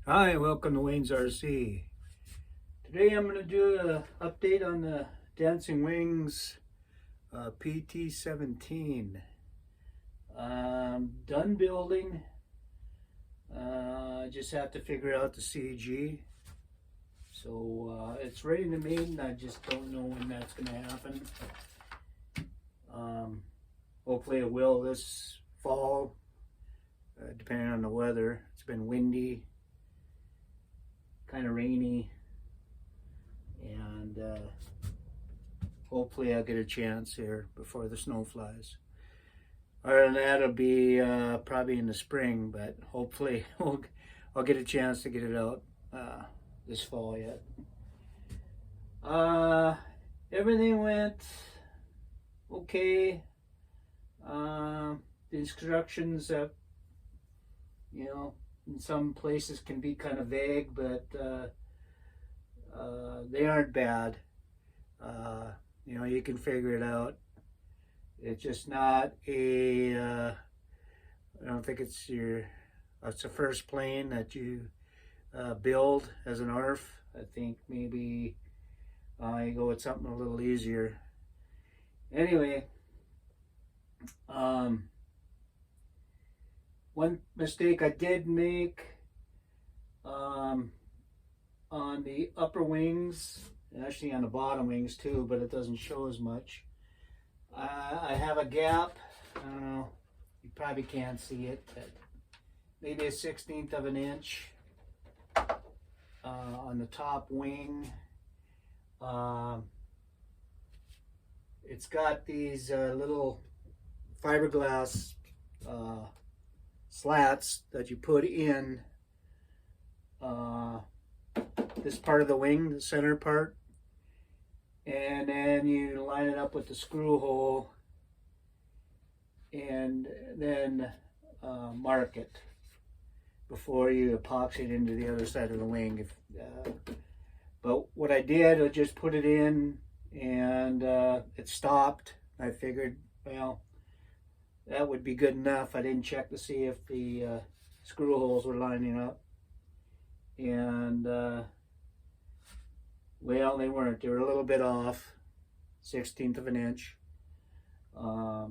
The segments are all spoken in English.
Hi, welcome to Wayne's RC. Today I'm going to do an update on the Dancing Wings Pt-17. Done building. I just have to figure out the CG. So it's ready to maiden. I just don't know when that's going to happen. Hopefully it will this fall, depending on the weather. It's been windy, kind of rainy, and hopefully I'll get a chance here before the snow flies. Other than that, it'll be probably in the spring, but hopefully I'll get a chance to get it out this fall yet. Everything went okay. The instructions, in some places can be kind of vague, but they aren't bad. You can figure it out. It's just not I don't think it's the first plane that you build as an ARF. I think maybe you go with something a little easier. Anyway, one mistake I did make on the upper wings, actually on the bottom wings too, but it doesn't show as much. I have a gap. I don't know, you probably can't see it, but maybe 1/16 of an inch on the top wing. It's got these little fiberglass slats that you put in this part of the wing, the center part, and then you line it up with the screw hole and then mark it before you epoxy it into the other side of the wing. But what I did was just put it in, and it stopped. I figured, well, that would be good enough. I didn't check to see if the screw holes were lining up, and well, they weren't. They were a little bit off, 1/16 of an inch. I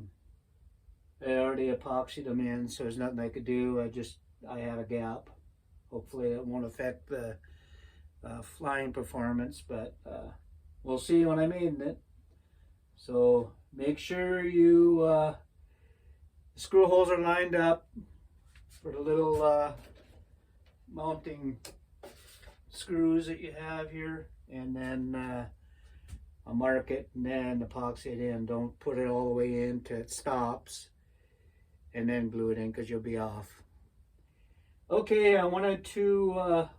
already epoxied them in, so there's nothing I could do. I have a gap. Hopefully that won't affect the flying performance, but we'll see when I maiden it. So make sure you screw holes are lined up for the little mounting screws that you have here, and then I'll mark it and then epoxy it in. Don't put it all the way in till it stops and then glue it in, because you'll be off. Okay, I wanted to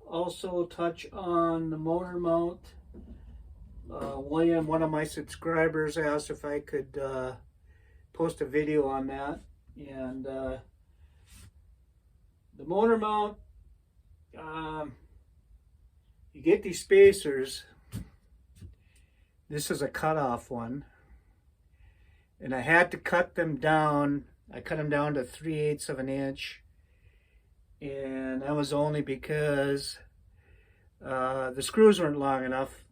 also touch on the motor mount. William, one of my subscribers, asked if I could post a video on that. And the motor mount, you get these spacers. This is a cutoff one, and I had to cut them down. I cut them down to 3/8 of an inch, and that was only because the screws weren't long enough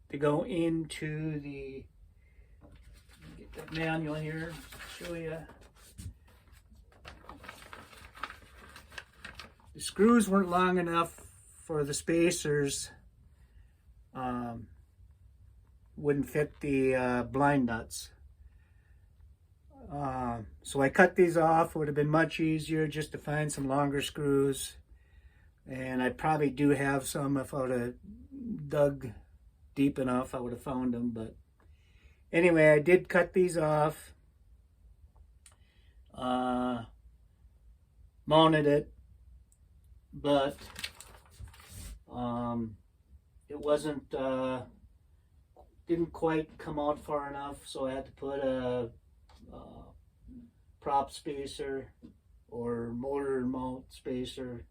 to go into the, get the manual here, show you. The screws weren't long enough for the spacers, wouldn't fit the blind nuts. So I cut these off. It would have been much easier just to find some longer screws, and I probably do have some. If I would have dug deep enough, I would have found them. But anyway, I did cut these off, mounted it, but it wasn't didn't quite come out far enough, so I had to put a prop spacer or motor mount spacer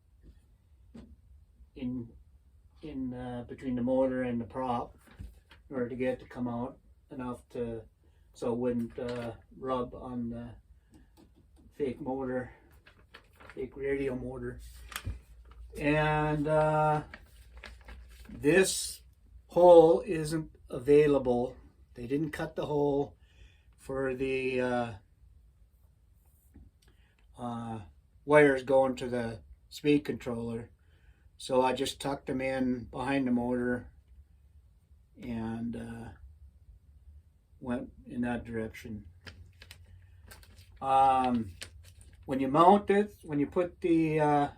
in between the motor and the prop in order to get it to come out enough so it wouldn't rub on the fake motor, fake radial motor. And this hole isn't available. They didn't cut the hole for the wires going to the speed controller. So I just tucked them in behind the motor and went in that direction. When you mount it, when you put the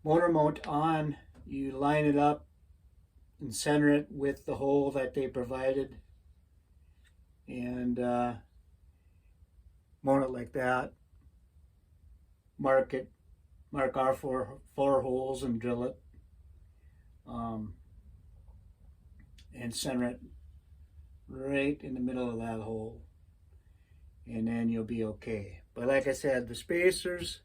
motor mount on, you line it up and center it with the hole that they provided, and mount it like that. Mark our four holes and drill it, and center it right in the middle of that hole, and then you'll be okay. But like I said, the spacers,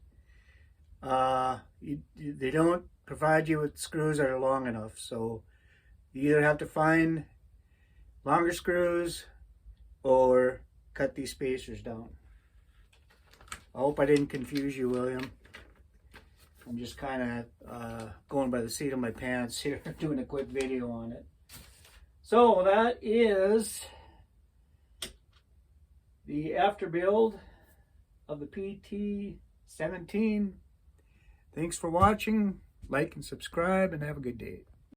they don't provide you with screws that are long enough, so you either have to find longer screws or cut these spacers down. I hope I didn't confuse you, William. I'm just kind of going by the seat of my pants here, doing a quick video on it. So that is the after build of the Pt-17. Thanks for watching. Like and subscribe, and have a good day.